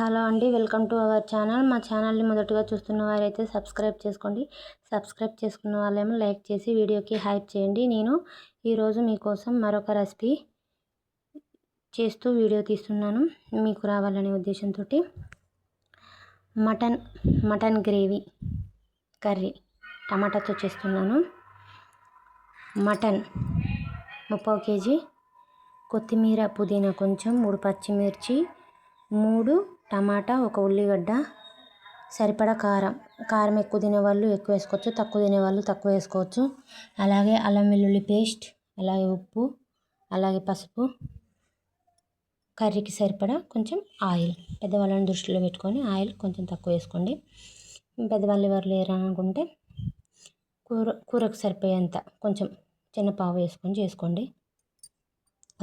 Hello అండి, welcome to our channel. మా ఛానల్ని మొదటగా చూస్తున్న వారైతే సబ్స్క్రైబ్ చేసుకోండి. సబ్స్క్రైబ్ చేసుకున్న వాళ్ళేమో లైక్ చేసి వీడియోకి హైప్ చేయండి. నేను ఈరోజు మీకోసం మరొక రెసిపీ చేస్తూ వీడియో తీస్తున్నాను, మీకు రావాలనే ఉద్దేశంతో. మటన్ గ్రేవీ కర్రీ టమాటాతో చేస్తున్నాను. మటన్ 30 kg, కొత్తిమీర పుదీనా కొంచెం, 3 పచ్చిమిర్చి, 3 టమాటా, 1 ఉల్లిగడ్డ, సరిపడా కారం ఎక్కువ తినేవాళ్ళు ఎక్కువ వేసుకోవచ్చు, తక్కువ తినేవాళ్ళు తక్కువ వేసుకోవచ్చు. అలాగే అల్లం వెల్లుల్లి పేస్ట్, అలాగే ఉప్పు, అలాగే పసుపు, కర్రీకి సరిపడా కొంచెం ఆయిల్. పెద్దవాళ్ళని దృష్టిలో పెట్టుకొని ఆయిల్ కొంచెం తక్కువ వేసుకోండి. పెద్దవాళ్ళు ఎవరు లేరు అనుకుంటే కూరకు సరిపోయేంత కొంచెం చిన్న పావు వేసుకొని చేసుకోండి.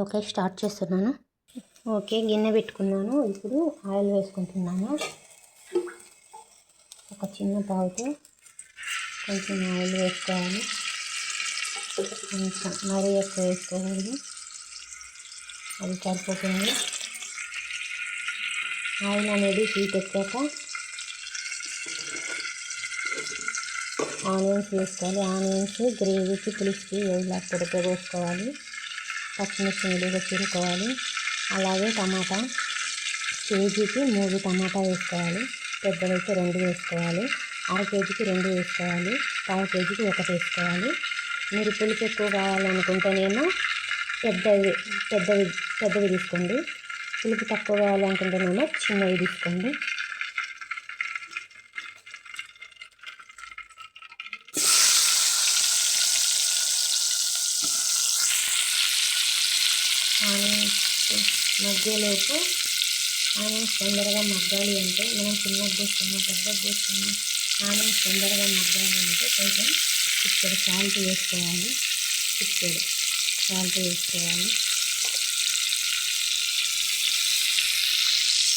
ఓకే, స్టార్ట్ చేస్తున్నాను. ఓకే, గిన్నె పెట్టుకున్నాను. ఇప్పుడు ఆయిల్ వేసుకుంటున్నాను. ఒక చిన్న పావుతో కొంచెం ఆయిల్ వేసుకోవాలి. కొంచెం మరీ ఎక్కువ వేసుకోవాలి, అది సరిపోతుంది. ఆయిల్ అనేది హీట్ ఎక్కాక ఆనియన్స్ వేసుకోవాలి. ఆనియన్స్ గ్రేవీకి పులుసుకి ఇలా పొడిగా పోసుకోవాలి. పచ్చిమిర్చి నిలువుగా చిరుకోవాలి. అలాగే టమాటా కేజీకి 3 టమాటా వేసుకోవాలి. పెద్దదైతే 2 వేసుకోవాలి. అర కేజీకి 2 వేసుకోవాలి. పావు కేజీకి 1 వేసుకోవాలి. మీరు పులుసు ఎక్కువ కావాలనుకుంటేనేమో పెద్దవి తీసుకోండి. పులుపు తక్కువ కావాలనుకుంటేనేమో చిన్నవి తీసుకోండి. ఆనియన్స్ మధ్యలోపు ఆనియన్స్ తొందరగా మగ్గాలి అంటే, మనం చిన్నది పోసుకున్నా పెద్దది పోసుకున్నా ఆనియన్స్ తొందరగా మగ్గాలి అంటే కొంచెం చిటికెడు సాల్ట్ వేసుకోవాలి.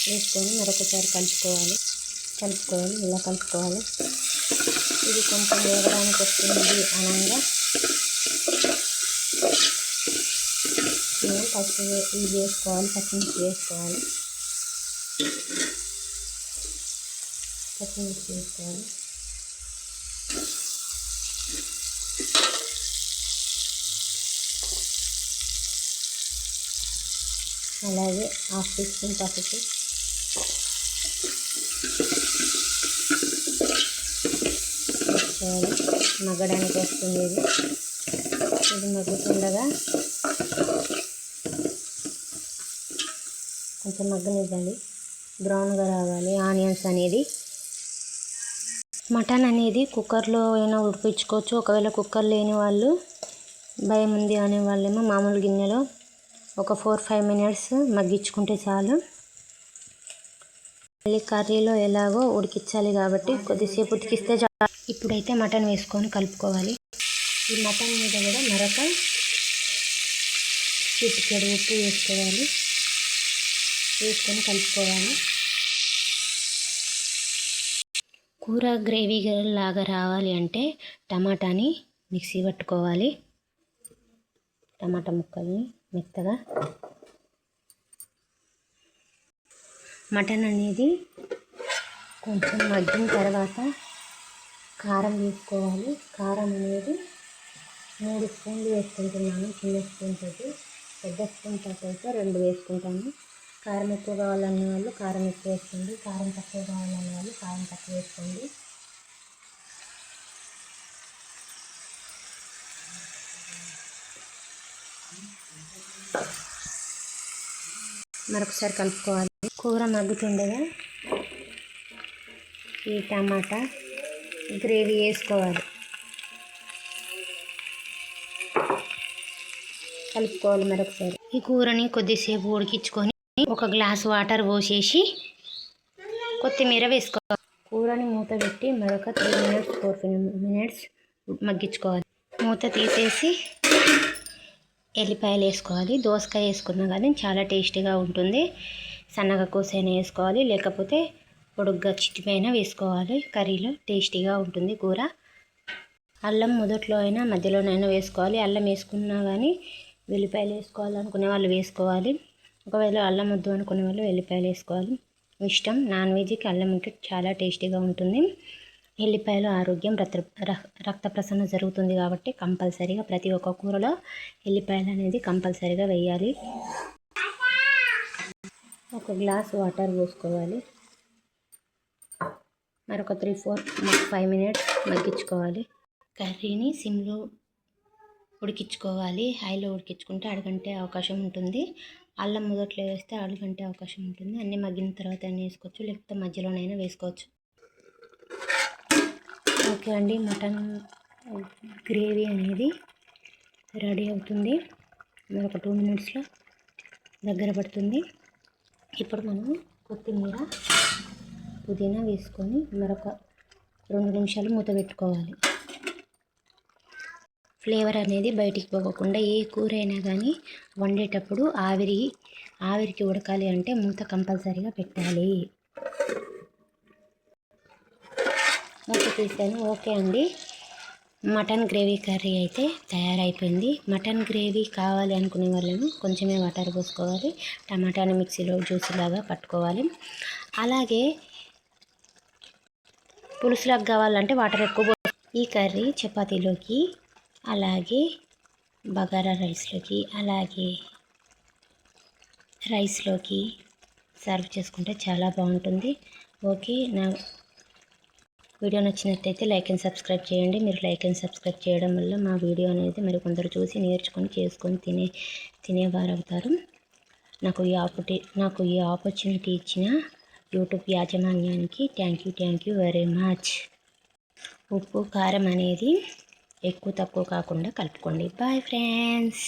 వేసుకొని మరొకసారి కలుపుకోవాలి. ఇలా కలుపుకోవాలి. ఇది కొంచెం వేగడానికి వస్తుంది అనగా పసుపు ఇది వేసుకోవాలి. పచ్చిమిర్చి వేసుకోవాలి. అలాగే 1/2 టీ స్పూన్ పసుపు, మగ్గడానికి వస్తుంది. ఇది మగ్గుతుండగా కొంచెం మగ్గనివ్వాలి. బ్రౌన్గా రావాలి ఆనియన్స్ అనేది. మటన్ అనేది కుక్కర్లో అయినా ఉడికించుకోవచ్చు. ఒకవేళ కుక్కర్ లేని వాళ్ళు, భయం ఉంది అనే వాళ్ళేమో మామూలు గిన్నెలో ఒక 4-5 మినిట్స్ మగ్గించుకుంటే చాలు. మళ్ళీ కర్రీలో ఎలాగో ఉడికించాలి కాబట్టి కొద్దిసేపు ఉడికిస్తే చాలు. ఇప్పుడైతే మటన్ వేసుకొని కలుపుకోవాలి. ఈ మటన్ మీద కూడా మరొక చిటికెడు ఉప్పు వేసుకొని కలుపుకోవాలి. కూర గ్రేవీ లాగా రావాలి అంటే టమాటాని మిక్సీ పట్టుకోవాలి. టమాటా ముక్కల్ని మెత్తగా. మటన్ అనేది కొంచెం మగ్గిన తర్వాత కారం వేసుకోవాలి. కారం అనేది 3 స్పూన్లు వేసుకుంటున్నాను, చిన్న స్పూన్ తోటి. పెద్ద స్పూన్ తోటి అయితే 2 వేసుకుంటాను. కారం ఎక్కువ కావాలనే వాళ్ళు కారం ఎక్కువ వేసుకోండి. కారం తక్కువ కావాలనే వాళ్ళు కారం తక్కువ వేసుకోండి. మరొకసారి కలుపుకోవాలి. కూర మగ్గుతుండగా ఈ టమాటా గ్రేవీ వేసుకోవాలి. కలుపుకోవాలి మరొకసారి. ఈ కూరని కొద్దిసేపు ఉడికించుకొని 1 గ్లాస్ వాటర్ పోసేసి కొత్తిమీర వేసుకోవాలి. కూరని మూత పెట్టి మరొక 4 మినిట్స్ మగ్గించుకోవాలి. మూత తీసేసి ఎల్లిపాయలు వేసుకోవాలి. దోసకాయ వేసుకున్నా కానీ చాలా టేస్టీగా ఉంటుంది. సన్నగా కోసైనా వేసుకోవాలి, లేకపోతే పొడుగ్గా చిటిమైనా వేసుకోవాలి. కర్రీలో టేస్టీగా ఉంటుంది కూర. అల్లం మొదట్లో అయినా మధ్యలోనైనా వేసుకోవాలి. అల్లం వేసుకున్నా కానీ వెల్లిపాయలు వేసుకోవాలనుకునే వాళ్ళు వేసుకోవాలి. ఒకవేళ అల్లం వద్దు అనుకునే వాళ్ళు వెల్లిపాయలు వేసుకోవాలి. ఇష్టం. నాన్ వెజ్కి అల్లం ఉంటే చాలా టేస్టీగా ఉంటుంది. ఎల్లిపాయలు ఆరోగ్యం, రక్త ప్రసరణ జరుగుతుంది కాబట్టి కంపల్సరీగా ప్రతి ఒక్క కూరలో ఎల్లిపాయలు అనేది కంపల్సరీగా వేయాలి. ఒక గ్లాస్ వాటర్ పోసుకోవాలి. మరొక 3-4-5 మినిట్స్ మగ్గించుకోవాలి. కర్రీని సిమ్లో ఉడికించుకోవాలి. హైలో ఉడికించుకుంటే అడుగంటే అవకాశం ఉంటుంది. అల్లం మొదట్లో వేస్తే అడుగంటే అవకాశం ఉంటుంది. అన్నీ మగ్గిన తర్వాత అన్నీ వేసుకోవచ్చు, లేకపోతే మధ్యలోనైనా వేసుకోవచ్చు. ఓకే అండి, మటన్ గ్రేవీ అనేది రెడీ అవుతుంది. మరొక 2 మినిట్స్లో దగ్గర పడుతుంది. ఇప్పుడు మనం కొత్తిమీర, పుదీనా వేసుకొని మరొక 2 నిమిషాలు మూత పెట్టుకోవాలి. ఫ్లేవర్ అనేది బయటికి పోకుండా ఏ కూర అయినా కానీ వండేటప్పుడు ఆవిరికి ఉడకాలి అంటే మూత కంపల్సరీగా పెట్టాలి. మూత తీసాను. ఓకే అండి, మటన్ గ్రేవీ కర్రీ అయితే తయారైపోయింది. మటన్ గ్రేవీ కావాలి అనుకునే వాళ్ళను కొంచెమే వాటర్ పోసుకోవాలి. టమాటాని మిక్సీలో జ్యూస్ లాగా పట్టుకోవాలి. అలాగే పులుసులాగా కావాలంటే వాటర్ ఎక్కువ. ఈ కర్రీ చపాతీలోకి, అలాగే బగారా రైస్లోకి, అలాగే రైస్లోకి సర్వ్ చేసుకుంటే చాలా బాగుంటుంది. ఓకే, నా వీడియో నచ్చినట్టయితే లైక్ అండ్ సబ్స్క్రైబ్ చేయండి. మీరు లైక్ అండ్ సబ్స్క్రైబ్ చేయడం వల్ల మా వీడియో అనేది మరి కొందరు చూసి నేర్చుకొని చేసుకొని తినేవారు అవుతారు. నాకు ఈ ఆపర్చునిటీ ఇచ్చిన యూట్యూబ్ యాజమాన్యానికి థ్యాంక్ యూ వెరీ మచ్. ఉప్పు కారం అనేది ఎక్కువ తక్కువ కాకుండా కలుపుకోండి. Bye friends.